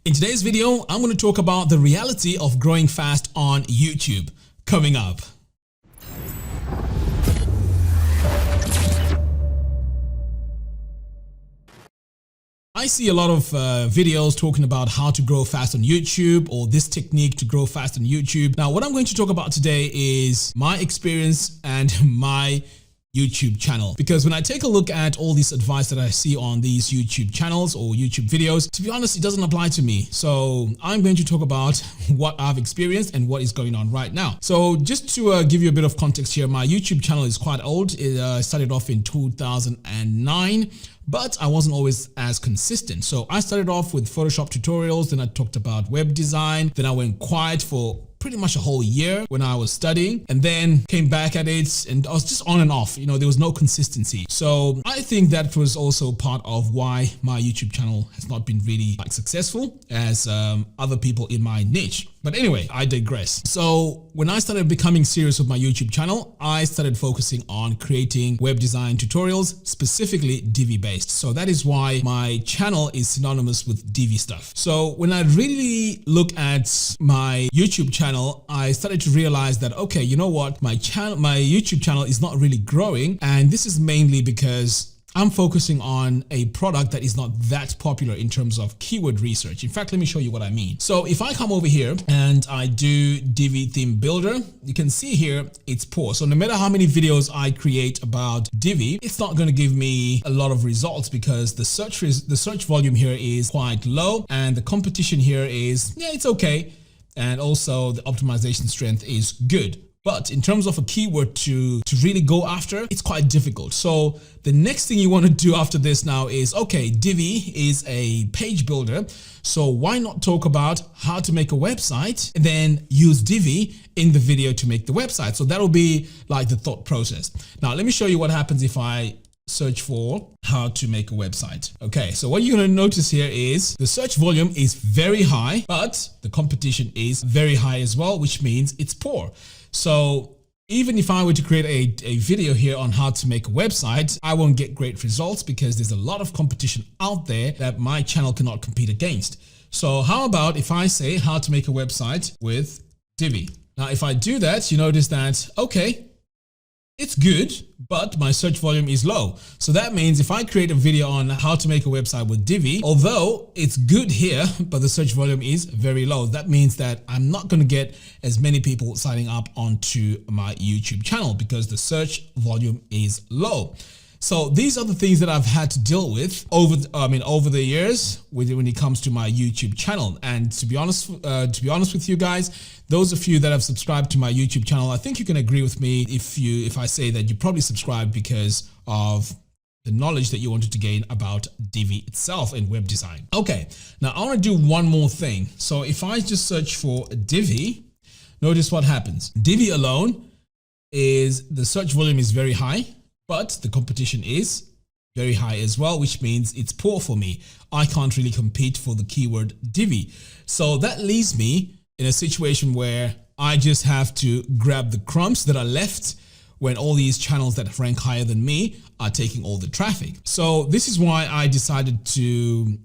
In today's video, I'm going to talk about the reality of growing fast on YouTube. Coming up. I see a lot of videos talking about how to grow fast on YouTube or this technique to grow fast on YouTube. Now, what I'm going to talk about today is my experience and my YouTube channel, because when I take a look at all this advice that I see on these YouTube channels or YouTube videos, to be honest, it doesn't apply to me. So I'm going to talk about what I've experienced and what is going on right now. So just to give you a bit of context here, my YouTube channel is quite old. It started off in 2009. But I wasn't always as consistent. So I started off with Photoshop tutorials, then I talked about web design, then I went quiet for pretty much a whole year when I was studying, and then came back at it, and I was just on and off. You know, there was no consistency. So I think that was also part of why my YouTube channel has not been really successful as other people in my niche. But anyway, I digress. So when I started becoming serious with my YouTube channel, I started focusing on creating web design tutorials, specifically Divi based. So that is why my channel is synonymous with Divi stuff. So when I really look at my YouTube channel, I started to realize that, okay, you know what, my YouTube channel is not really growing. And this is mainly because I'm focusing on a product that is not that popular in terms of keyword research. In fact, let me show you what I mean. So if I come over here and I do Divi theme builder, you can see here it's poor. So no matter how many videos I create about Divi, it's not going to give me a lot of results because the search volume here is quite low and the competition here is, yeah, it's okay. And also the optimization strength is good. But in terms of a keyword to really go after, it's quite difficult. So the next thing you want to do after this now is, okay, Divi is a page builder. So why not talk about how to make a website and then use Divi in the video to make the website? So that'll be like the thought process. Now, let me show you what happens if I search for how to make a website. Okay, so what you're going to notice here is the search volume is very high, but the competition is very high as well, which means it's poor. So even if I were to create a video here on how to make a website, I won't get great results because there's a lot of competition out there that my channel cannot compete against. So how about if I say how to make a website with Divi? Now, if I do that, you notice that, okay, it's good, but my search volume is low. So that means if I create a video on how to make a website with Divi, although it's good here, but the search volume is very low, that means that I'm not going to get as many people signing up onto my YouTube channel because the search volume is low. So these are the things that I've had to deal with over the years when it comes to my YouTube channel. And to be honest with you guys, those of you that have subscribed to my YouTube channel, I think you can agree with me if I say that you probably subscribed because of the knowledge that you wanted to gain about Divi itself and web design. Okay, now I want to do one more thing. So if I just search for Divi, notice what happens. Divi alone is the search volume is very high, but the competition is very high as well, which means it's poor for me. I can't really compete for the keyword Divi. So that leaves me in a situation where I just have to grab the crumbs that are left when all these channels that rank higher than me are taking all the traffic. So this is why I decided to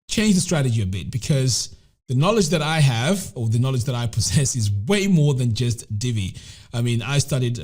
change the strategy a bit, because the knowledge that I have, or the knowledge that I possess, is way more than just Divi. I mean, I studied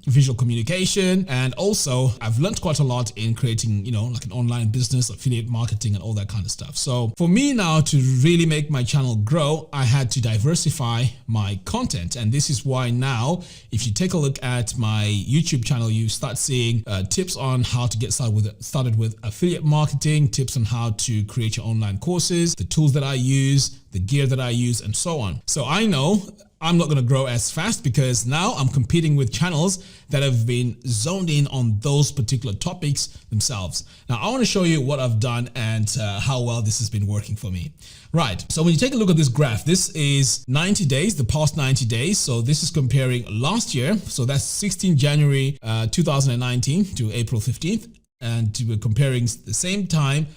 visual communication, and also I've learned quite a lot in creating, you know, like an online business, affiliate marketing, and all that kind of stuff. So for me now to really make my channel grow, I had to diversify my content. And this is why now, if you take a look at my YouTube channel, you start seeing tips on how to get started with affiliate marketing, tips on how to create your online courses, the tools that I use, the gear that I use, and so on. So I know I'm not going to grow as fast because now I'm competing with channels that have been zoned in on those particular topics themselves. Now, I want to show you what I've done and how well this has been working for me. Right. So when you take a look at this graph, this is 90 days, the past 90 days. So this is comparing last year. So that's 16 January 2019 to April 15th. And we're comparing the same time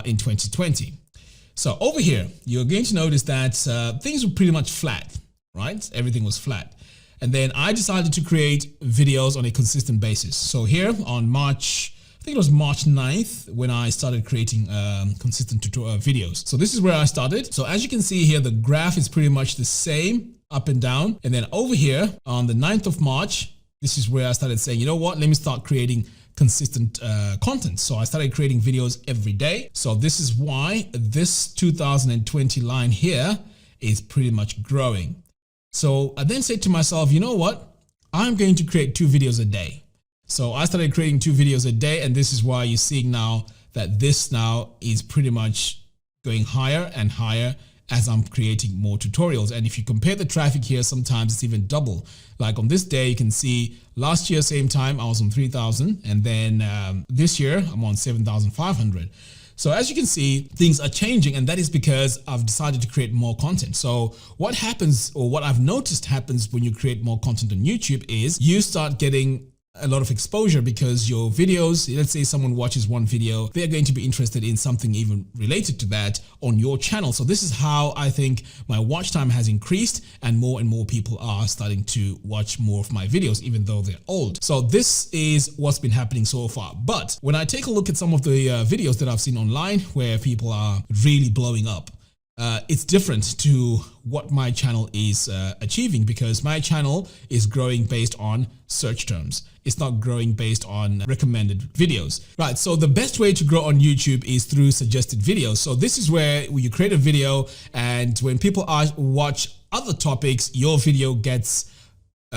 in 2020. So over here, you're going to notice that things were pretty much flat. Right? Everything was flat. And then I decided to create videos on a consistent basis. So here on March I think it was March 9th when I started creating consistent tutorial videos. So this is where I started. So as you can see here, the graph is pretty much the same up and down. And then over here on the 9th of March, this is where I started saying, you know what, let me start creating consistent content. So I started creating videos every day. So this is why this 2020 line here is pretty much growing. So I then said to myself, you know what, I'm going to create 2 videos a day. So I started creating 2 videos a day, and this is why you're seeing now that this now is pretty much going higher and higher as I'm creating more tutorials. And if you compare the traffic here, sometimes it's even double. Like on this day, you can see last year, same time, I was on 3,000. And then this year, I'm on 7,500. So as you can see, things are changing, and that is because I've decided to create more content. So what happens, or what I've noticed happens when you create more content on YouTube, is you start getting a lot of exposure, because your videos, let's say someone watches one video, they're going to be interested in something even related to that on your channel. So this is how I think my watch time has increased, and more people are starting to watch more of my videos, even though they're old. So this is what's been happening so far. But when I take a look at some of the videos that I've seen online where people are really blowing up, it's different to what my channel is achieving, because my channel is growing based on search terms. It's not growing based on recommended videos, right? So the best way to grow on YouTube is through suggested videos. So this is where you create a video, and when people watch other topics, your video gets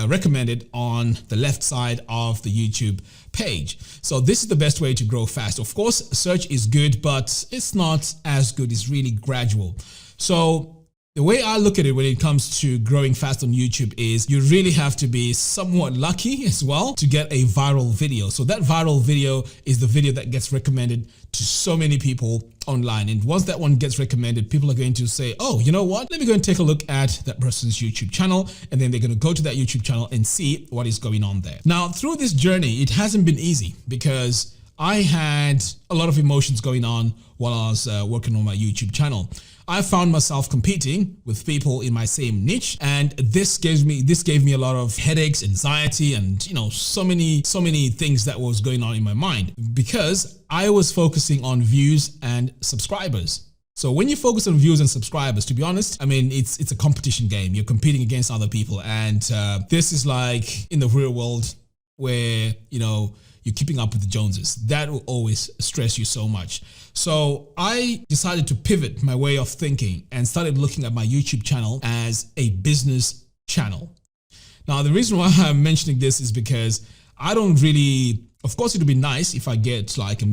recommended on the left side of the YouTube page. So this is the best way to grow fast. Of course, search is good, but it's not as good. It's really gradual. So the way I look at it when it comes to growing fast on YouTube is you really have to be somewhat lucky as well to get a viral video. So that viral video is the video that gets recommended to so many people online. And once that one gets recommended, people are going to say, oh, you know what? Let me go and take a look at that person's YouTube channel. And then they're going to go to that YouTube channel and see what is going on there. Now, through this journey, it hasn't been easy, because I had a lot of emotions going on while I was working on my YouTube channel. I found myself competing with people in my same niche, and this gave me a lot of headaches, anxiety, and so many things that was going on in my mind, because I was focusing on views and subscribers. So when you focus on views and subscribers, to be honest, I mean, it's a competition game. You're competing against other people, and this is like in the real world where you're keeping up with the Joneses. That will always stress you so much. So I decided to pivot my way of thinking and started looking at my YouTube channel as a business channel. Now, the reason why I'm mentioning this is because I don't really, of course, it would be nice if I get like a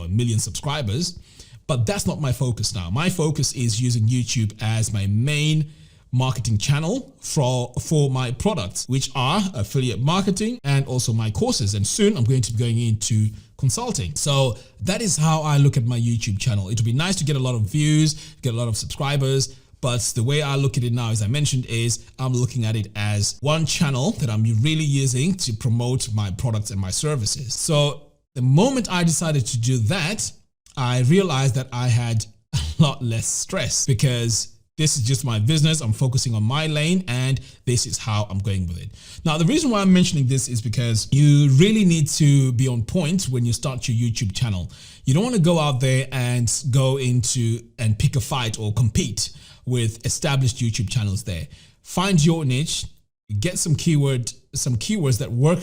million subscribers, but that's not my focus now. My focus is using YouTube as my main marketing channel for my products, which are affiliate marketing and also my courses. And soon I'm going to be going into consulting. So that is how I look at my YouTube channel. It would be nice to get a lot of views, get a lot of subscribers. But the way I look at it now, as I mentioned, is I'm looking at it as one channel that I'm really using to promote my products and my services. So the moment I decided to do that, I realized that I had a lot less stress, because this is just my business. I'm focusing on my lane, and this is how I'm going with it. Now, the reason why I'm mentioning this is because you really need to be on point when you start your YouTube channel. You don't want to go out there and go into and pick a fight or compete with established YouTube channels there. Find your niche, get some keywords that work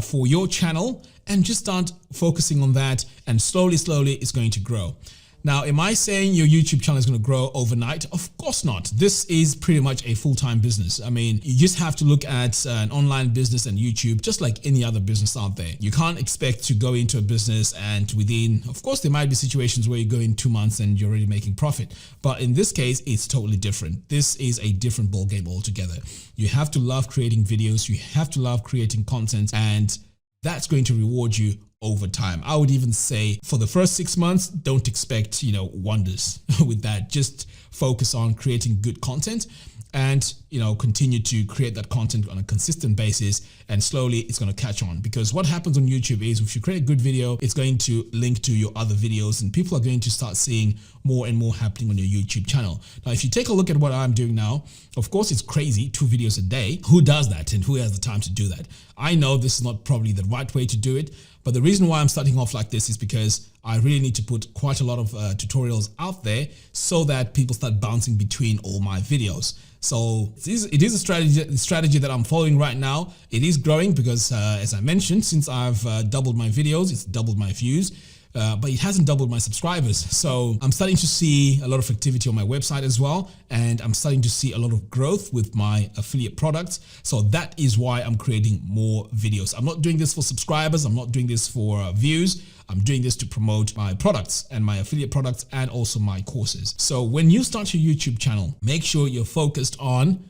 for your channel, and just start focusing on that, and slowly it's going to grow. Now, am I saying your YouTube channel is going to grow overnight? Of course not. This is pretty much a full-time business. I mean, you just have to look at an online business and YouTube just like any other business out there. You can't expect to go into a business and within, of course, there might be situations where you go in 2 months and you're already making profit. But in this case, it's totally different. This is a different ballgame altogether. You have to love creating videos. You have to love creating content, and that's going to reward you over time. I would even say for the first 6 months, don't expect, wonders with that. Just focus on creating good content and, continue to create that content on a consistent basis, and slowly it's going to catch on. Because what happens on YouTube is if you create a good video, it's going to link to your other videos, and people are going to start seeing more and more happening on your YouTube channel. Now, if you take a look at what I'm doing now, of course, it's crazy, 2 videos a day. Who does that and who has the time to do that? I know this is not probably the right way to do it, but the reason why I'm starting off like this is because I really need to put quite a lot of tutorials out there so that people start bouncing between all my videos. So it is a strategy that I'm following right now. It is growing because as I mentioned, since I've doubled my videos, it's doubled my views. But it hasn't doubled my subscribers. So I'm starting to see a lot of activity on my website as well. And I'm starting to see a lot of growth with my affiliate products. So that is why I'm creating more videos. I'm not doing this for subscribers. I'm not doing this for views. I'm doing this to promote my products and my affiliate products and also my courses. So when you start your YouTube channel, make sure you're focused on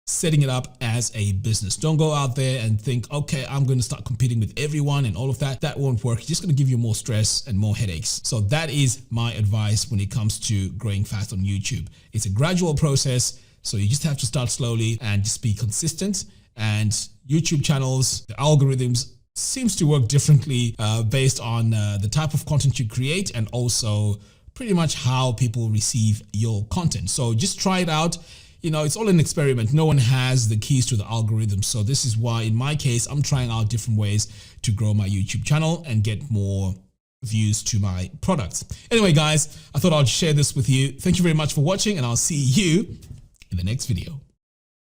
setting it up as a business. Don't go out there and think, okay, I'm going to start competing with everyone and all of that. That won't work. It's just going to give you more stress and more headaches. So that is my advice when it comes to growing fast on YouTube. It's a gradual process. So you just have to start slowly and just be consistent. And YouTube channels, the algorithms seems to work differently based on the type of content you create and also pretty much how people receive your content. So just try it out. You know, it's all an experiment. No one has the keys to the algorithm. So this is why in my case, I'm trying out different ways to grow my YouTube channel and get more views to my products. Anyway, guys, I thought I'd share this with you. Thank you very much for watching and I'll see you in the next video.